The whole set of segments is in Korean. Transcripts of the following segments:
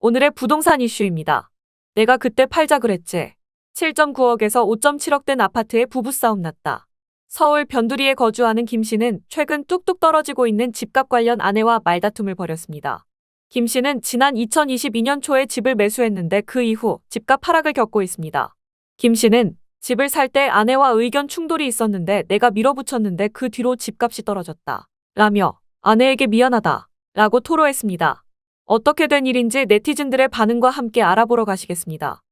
오늘의 부동산 이슈입니다. 내가 그때 팔자 그랬지. 7.9억에서 5.7억 된 아파트에 부부싸움 났다. 서울 변두리에 거주하는 김 씨는 최근 뚝뚝 떨어지고 있는 집값 관련 아내와 말다툼을 벌였습니다. 김 씨는 지난 2022년 초에 집을 매수했는데 그 이후 집값 하락을 겪고 있습니다. 김 씨는 집을 살 때 아내와 의견 충돌이 있었는데 내가 밀어붙였는데 그 뒤로 집값이 떨어졌다. 라며 아내에게 미안하다. 라고 토로했습니다. 어떻게 된 일인지 네티즌들의 반응과 함께 알아보러 가시겠습니다.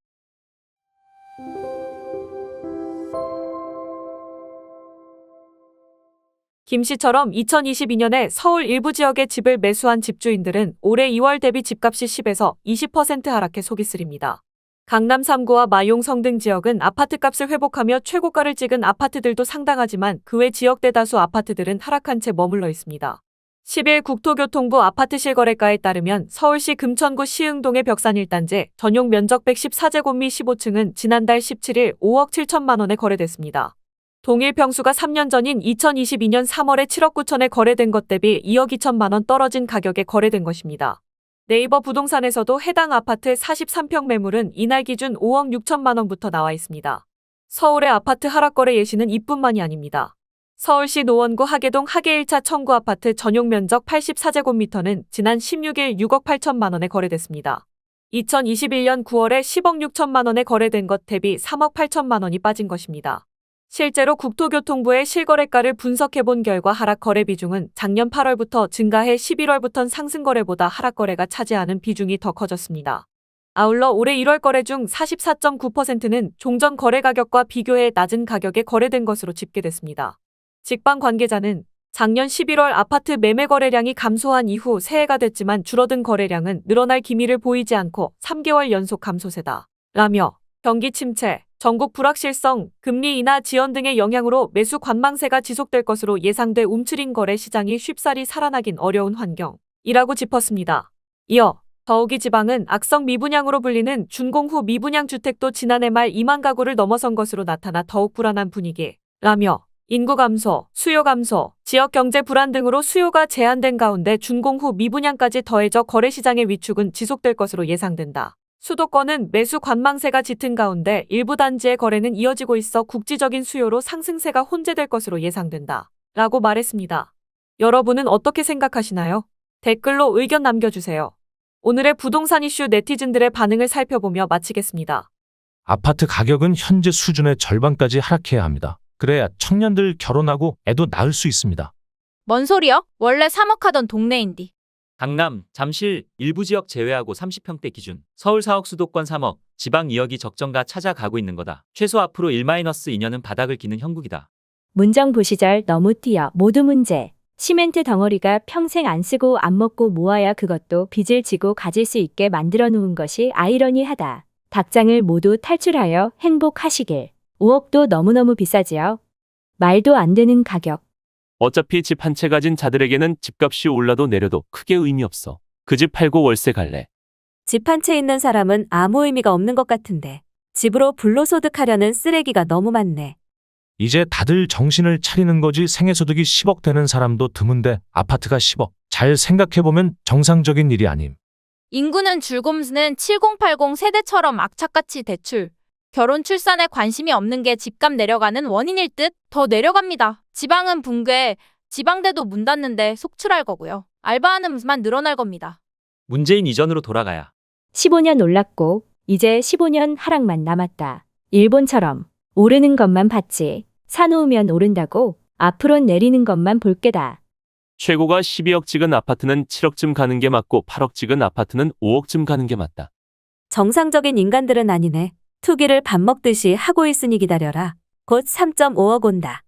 김 씨처럼 2022년에 서울 일부 지역의 집을 매수한 집주인들은 올해 2월 대비 집값이 10에서 20% 하락해 속이 쓰립니다. 강남 3구와 마용성 등 지역은 아파트값을 회복하며 최고가를 찍은 아파트들도 상당하지만 그 외 지역 대다수 아파트들은 하락한 채 머물러 있습니다. 10일 국토교통부 아파트 실거래가에 따르면 서울시 금천구 시흥동의 벽산 1단지 전용 면적 114제곱미 15층은 지난달 17일 5억 7천만 원에 거래됐습니다. 동일 평수가 3년 전인 2022년 3월에 7억 9천에 거래된 것 대비 2억 2천만 원 떨어진 가격에 거래된 것입니다. 네이버 부동산에서도 해당 아파트 43평 매물은 이날 기준 5억 6천만 원부터 나와 있습니다. 서울의 아파트 하락거래 예시는 이뿐만이 아닙니다. 서울시 노원구 하계동 하계 1차 청구 아파트 전용 면적 84제곱미터는 지난 16일 6억 8천만 원에 거래됐습니다. 2021년 9월에 10억 6천만 원에 거래된 것 대비 3억 8천만 원이 빠진 것입니다. 실제로 국토교통부의 실거래가를 분석해본 결과 하락 거래 비중은 작년 8월부터 증가해 11월부터는 상승 거래보다 하락 거래가 차지하는 비중이 더 커졌습니다. 아울러 올해 1월 거래 중 44.9%는 종전 거래 가격과 비교해 낮은 가격에 거래된 것으로 집계됐습니다. 직방 관계자는 작년 11월 아파트 매매 거래량이 감소한 이후 새해가 됐지만 줄어든 거래량은 늘어날 기미를 보이지 않고 3개월 연속 감소세다. 라며 경기 침체, 전국 불확실성, 금리 인하 지연 등의 영향으로 매수 관망세가 지속될 것으로 예상돼 움츠린 거래 시장이 쉽사리 살아나긴 어려운 환경이라고 짚었습니다. 이어 더욱이 지방은 악성 미분양으로 불리는 준공후 미분양 주택도 지난해 말 2만 가구를 넘어선 것으로 나타나 더욱 불안한 분위기라며 인구 감소, 수요 감소, 지역 경제 불안 등으로 수요가 제한된 가운데 준공후 미분양까지 더해져 거래 시장의 위축은 지속될 것으로 예상된다. 수도권은 매수 관망세가 짙은 가운데 일부 단지의 거래는 이어지고 있어 국지적인 수요로 상승세가 혼재될 것으로 예상된다. 라고 말했습니다. 여러분은 어떻게 생각하시나요? 댓글로 의견 남겨주세요. 오늘의 부동산 이슈 네티즌들의 반응을 살펴보며 마치겠습니다. 아파트 가격은 현재 수준의 절반까지 하락해야 합니다. 그래야 청년들 결혼하고 애도 낳을 수 있습니다. 뭔 소리여? 원래 3억 하던 동네인디. 강남, 잠실, 일부 지역 제외하고 30평대 기준. 서울 4억, 수도권 3억, 지방 2억이 적정가 찾아가고 있는 거다. 최소 앞으로 1-2년은 바닥을 기는 형국이다. 문정 부시절 너무 뛰어 모두 문제. 시멘트 덩어리가 평생 안 쓰고 안 먹고 모아야 그것도 빚을 지고 가질 수 있게 만들어 놓은 것이 아이러니하다. 닭장을 모두 탈출하여 행복하시길. 5억도 너무너무 비싸지요. 말도 안 되는 가격. 어차피 집 한 채 가진 자들에게는 집값이 올라도 내려도 크게 의미 없어. 그 집 팔고 월세 갈래. 집 한 채 있는 사람은 아무 의미가 없는 것 같은데 집으로 불로소득하려는 쓰레기가 너무 많네. 이제 다들 정신을 차리는 거지. 생애소득이 10억 되는 사람도 드문데 아파트가 10억. 잘 생각해보면 정상적인 일이 아님. 인구는 줄곰스는 7080 세대처럼 악착같이 대출, 결혼 출산에 관심이 없는 게 집값 내려가는 원인일 듯. 더 내려갑니다. 지방은 붕괴, 지방대도 문 닫는데 속출할 거고요. 알바하는 수만 늘어날 겁니다. 문재인 이전으로 돌아가야. 15년 올랐고 이제 15년 하락만 남았다. 일본처럼 오르는 것만 봤지. 사놓으면 오른다고 앞으론 내리는 것만 볼 게다. 최고가 12억 찍은 아파트는 7억쯤 가는 게 맞고 8억 찍은 아파트는 5억쯤 가는 게 맞다. 정상적인 인간들은 아니네. 투기를 밥 먹듯이 하고 있으니 기다려라. 곧 3.5억 온다.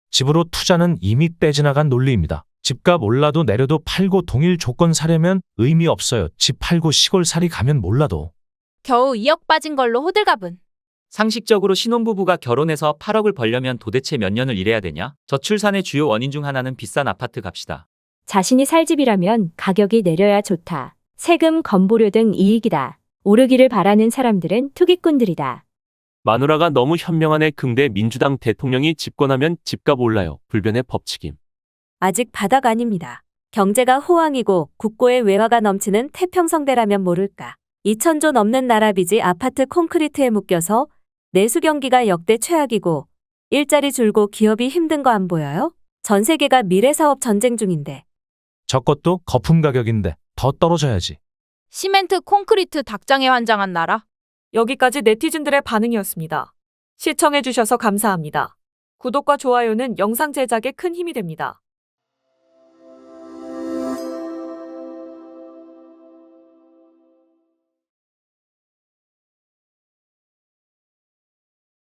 집으로 투자는 이미 떼지나간 논리입니다. 집값 올라도 내려도 팔고 동일 조건 사려면 의미 없어요. 집 팔고 시골 살이 가면 몰라도. 겨우 2억 빠진 걸로 호들갑은. 상식적으로 신혼부부가 결혼해서 8억을 벌려면 도대체 몇 년을 일해야 되냐? 저출산의 주요 원인 중 하나는 비싼 아파트 값이다. 자신이 살 집이라면 가격이 내려야 좋다. 세금, 건보료 등 이익이다. 오르기를 바라는 사람들은 투기꾼들이다. 마누라가 너무 현명하네. 근데 민주당 대통령이 집권하면 집값 올라요. 불변의 법칙임. 아직 바닥 아닙니다. 경제가 호황이고 국고에 외화가 넘치는 태평성대라면 모를까. 2,000조 넘는 나라 빚이 아파트 콘크리트에 묶여서 내수 경기가 역대 최악이고 일자리 줄고 기업이 힘든 거 안 보여요? 전 세계가 미래 사업 전쟁 중인데. 저것도 거품 가격인데 더 떨어져야지. 시멘트 콘크리트 닭장에 환장한 나라. 여기까지 네티즌들의 반응이었습니다. 시청해주셔서 감사합니다. 구독과 좋아요는 영상 제작에 큰 힘이 됩니다.